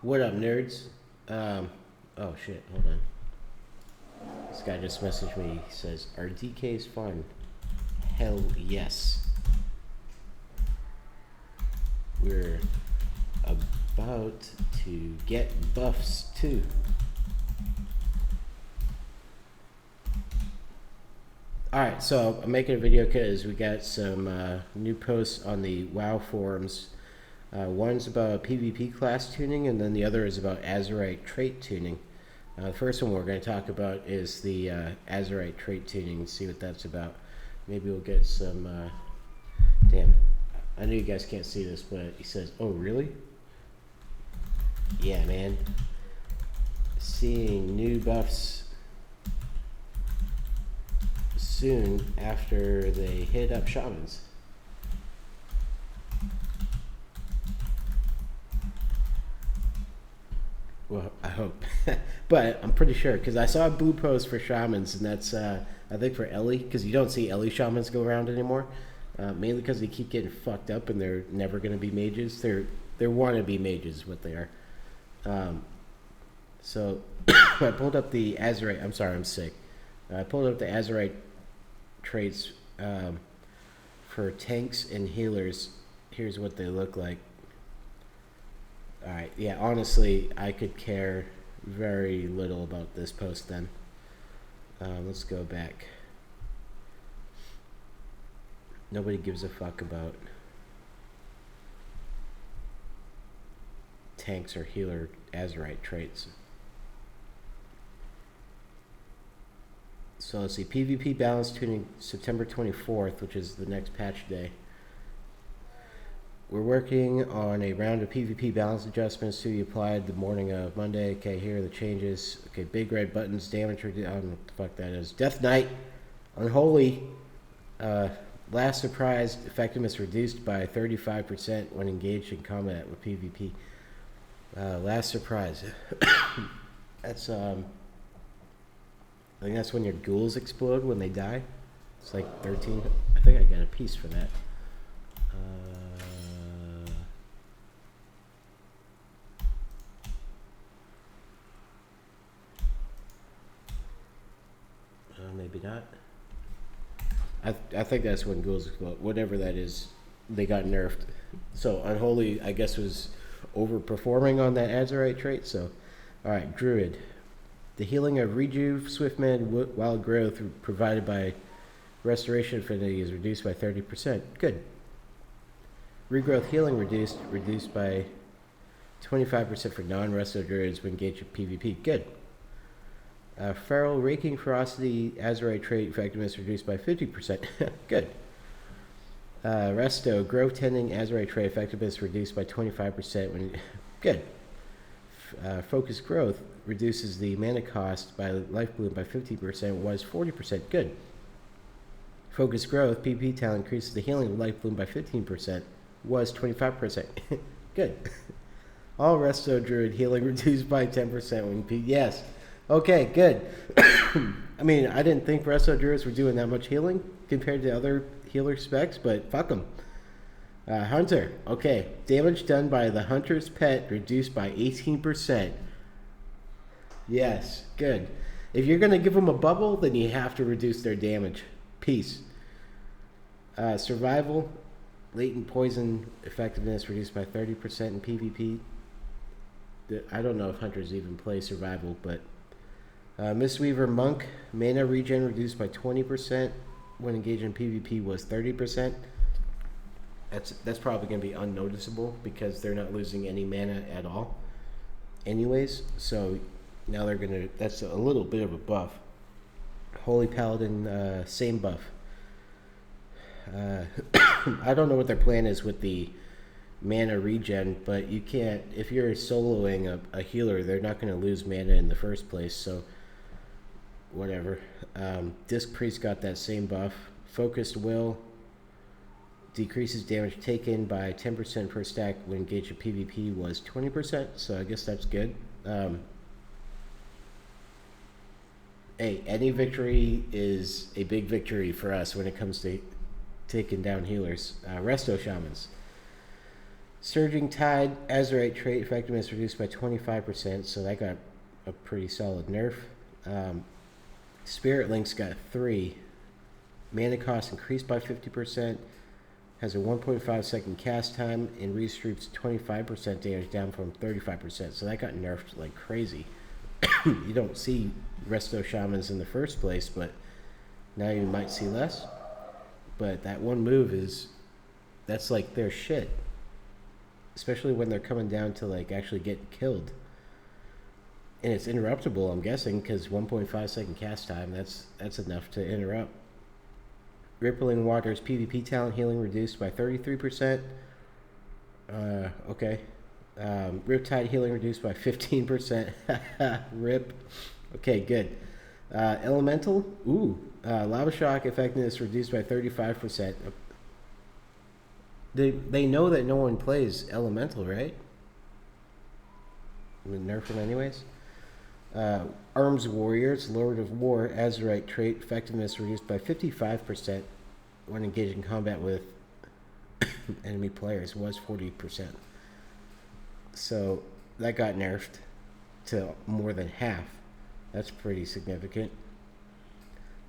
What up, nerds? Oh shit, hold on. This guy just messaged me. He says, "Are DKs fun?" Hell yes. We're about to get buffs too. Alright, so I'm making a video because we got some new posts on the WoW forums. One's about PvP class tuning, and then the other is about Azerite trait tuning. The first one we're going to talk about is the Azerite trait tuning, see what that's about. Maybe we'll get some... damn, I know you guys can't see this, but he says, "Oh, really?" Yeah, man. Seeing new buffs soon after they hit up shamans. Well, I hope. But I'm pretty sure, because I saw a blue post for shamans, and that's, I think, for Ellie, because you don't see Ellie shamans go around anymore. Mainly because they keep getting fucked up and they're never going to be mages. They're wannabe mages, what they are. So I pulled up the Azerite. I'm sorry, I'm sick. I pulled up the Azerite traits for tanks and healers. Here's what they look like. Alright, yeah, honestly, I could care very little about this post then. Let's go back. Nobody gives a fuck about tanks or healer Azerite traits. So let's see, PvP balance tuning September 24th, which is the next patch day. We're working on a round of PvP balance adjustments to be applied the morning of Monday. Okay, here are the changes. Okay, big red buttons, damage, I don't know what the fuck that is. Death Knight, Unholy, last surprise, effectiveness reduced by 35% when engaged in combat with PvP. Last surprise. That's, I think that's when your ghouls explode when they die. It's like 13. I think I got a piece for that. Maybe not. I think that's when ghouls explode. Whatever that is, they got nerfed. So Unholy, I guess, was overperforming on that Azerite trait. So, alright, Druid. The healing of Rejuve, Swiftman, Wild Growth provided by Restoration Affinity is reduced by 30%. Good. Regrowth healing reduced by 25% for non-resto druids when engaged with PvP. Good. Feral Raking Ferocity Azerite trait effectiveness reduced by 50%. Good. Resto Growth Tending Azerite trait effectiveness reduced by 25% when... Good. Focus Growth reduces the mana cost by Life Bloom by 50%, was 40%. Good. Focus Growth PP talent increases the healing of Life Bloom by 15%, was 25%. Good. All Resto Druid healing reduced by 10% when P... Yes. Okay, good. I mean, I didn't think Resto Druids were doing that much healing compared to other healer specs, but fuck them. Hunter. Okay. Damage done by the Hunter's Pet reduced by 18%. Yes, good. If you're going to give them a bubble, then you have to reduce their damage. Peace. Survival. Latent Poison effectiveness reduced by 30% in PvP. I don't know if Hunters even play Survival, but... Mistweaver Monk, mana regen reduced by 20% when engaged in PvP was 30%. That's probably going to be unnoticeable because they're not losing any mana at all anyways. So now they're going to... That's a little bit of a buff. Holy Paladin, same buff. I don't know what their plan is with the mana regen, but you can't... If you're soloing a healer, they're not going to lose mana in the first place, so... Whatever. Disc Priest got that same buff. Focused Will decreases damage taken by 10% per stack when engaged in PvP, was 20%, so I guess that's good. Hey, any victory is a big victory for us when it comes to taking down healers. Resto Shamans. Surging Tide, Azurite trait effectiveness reduced by 25%, so that got a pretty solid nerf. Spirit Link's got 3. Mana cost increased by 50%, has a 1.5 second cast time, and redistributes 25% damage down from 35%, so that got nerfed like crazy. You don't see Resto Shamans in the first place, but now you might see less. But that one move that's like their shit. Especially when they're coming down to like actually get killed. And it's interruptible, I'm guessing, because 1.5 second cast time, that's enough to interrupt. Rippling Waters PvP talent healing reduced by 33%. Okay. Riptide healing reduced by 15%. Rip. Okay, good. Elemental. Lava Shock effectiveness reduced by 35%. They know that no one plays Elemental, right? I'm gonna nerf them anyways. Arms Warriors, Lord of War, Azurite trait effectiveness reduced by 55% when engaging combat with enemy players. Was 40%. So that got nerfed to more than half. That's pretty significant.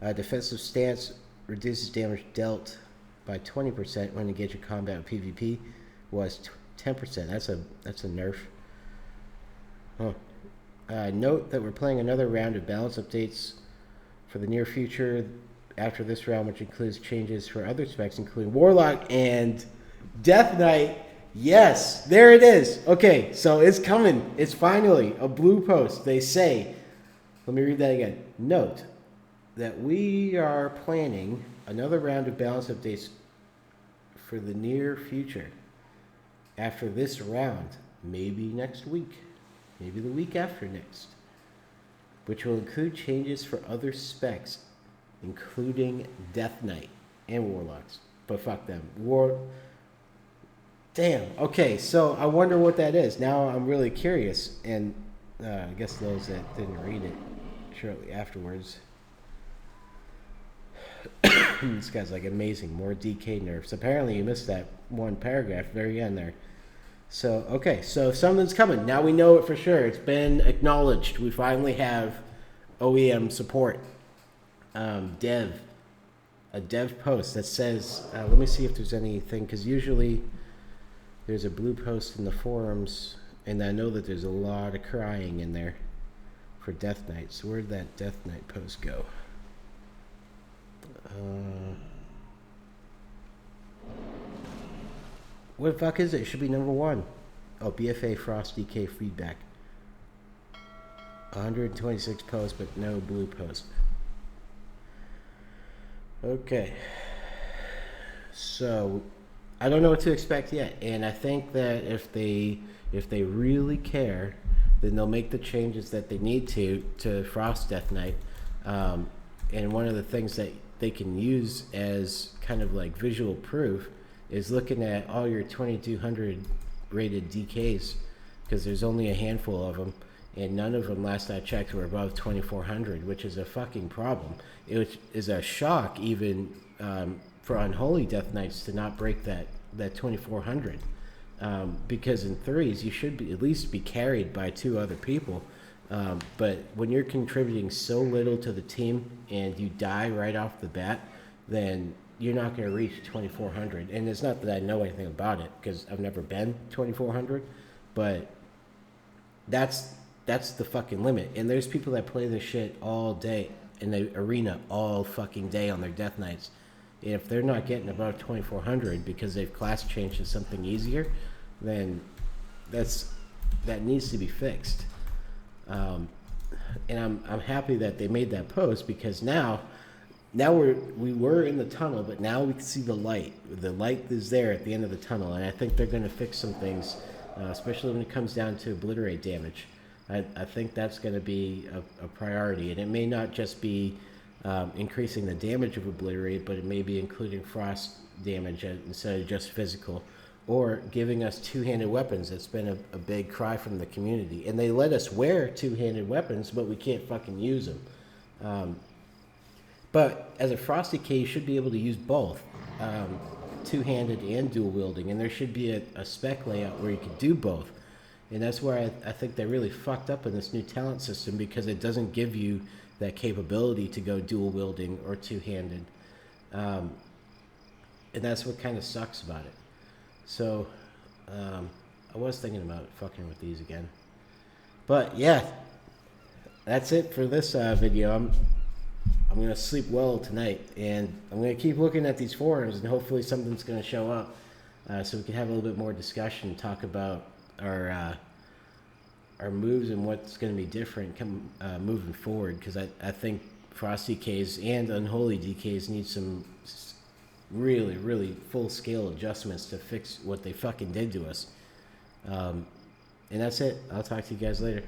Defensive Stance reduces damage dealt by 20% when engaging combat with PvP. Was 10%. That's a nerf. Huh. Note that we're playing another round of balance updates for the near future after this round, which includes changes for other specs, including Warlock and Death Knight. Yes, there it is. Okay, so it's coming. It's finally a blue post. They say, let me read that again. Note that we are planning another round of balance updates for the near future after this round, maybe next week. Maybe the week after next, which will include changes for other specs, including Death Knight and Warlocks. But fuck them. Damn. Okay, so I wonder what that is. Now I'm really curious, and I guess those that didn't read it shortly afterwards. This guy's like amazing. More DK nerfs. Apparently you missed that one paragraph, very end there. So, okay, so something's coming. Now we know it for sure. It's been acknowledged. We finally have OEM support. A dev post that says, let me see if there's anything, because usually there's a blue post in the forums, and I know that there's a lot of crying in there for Death Knight. So where'd that Death Knight post go? What the fuck is it? It should be number 1. Oh, BFA Frost DK feedback. 126 posts, but no blue post. Okay. So, I don't know what to expect yet, and I think that if they really care, then they'll make the changes that they need to Frost Death Knight. And one of the things that they can use as kind of like visual proof is looking at all your 2200 rated DKs, because there's only a handful of them, and none of them, last I checked, were above 2400, which is a fucking problem. It is a shock even for Unholy Death Knights to not break that 2400, because in threes you should at least be carried by 2 other people. But when you're contributing so little to the team and you die right off the bat, then you're not going to reach 2400. And it's not that I know anything about it, because I've never been 2400, but that's the fucking limit. And there's people that play this shit all day in the arena all fucking day on their Death Knights. And if they're not getting above 2400 because they've class changed to something easier, then that needs to be fixed. And I'm happy that they made that post, because now we were in the tunnel, but now we can see the light. The light is there at the end of the tunnel, and I think they're going to fix some things, especially when it comes down to obliterate damage. I think that's going to be a priority, and it may not just be increasing the damage of obliterate, but it may be including frost damage instead of just physical, or giving us two-handed weapons. That's been a big cry from the community, and they let us wear two-handed weapons, but we can't fucking use them. But as a Frosty K, you should be able to use both. two-handed and dual wielding, and there should be a spec layout where you could do both. And that's where I think they really fucked up in this new talent system, because it doesn't give you that capability to go dual wielding or two-handed. And that's what kind of sucks about it. So I was thinking about fucking with these again. But yeah, that's it for this video. I'm going to sleep well tonight, and I'm going to keep looking at these forums, and hopefully something's going to show up so we can have a little bit more discussion, talk about our moves and what's going to be different moving forward, because I think Frost DKs and Unholy DKs need some really, really full-scale adjustments to fix what they fucking did to us. And that's it. I'll talk to you guys later.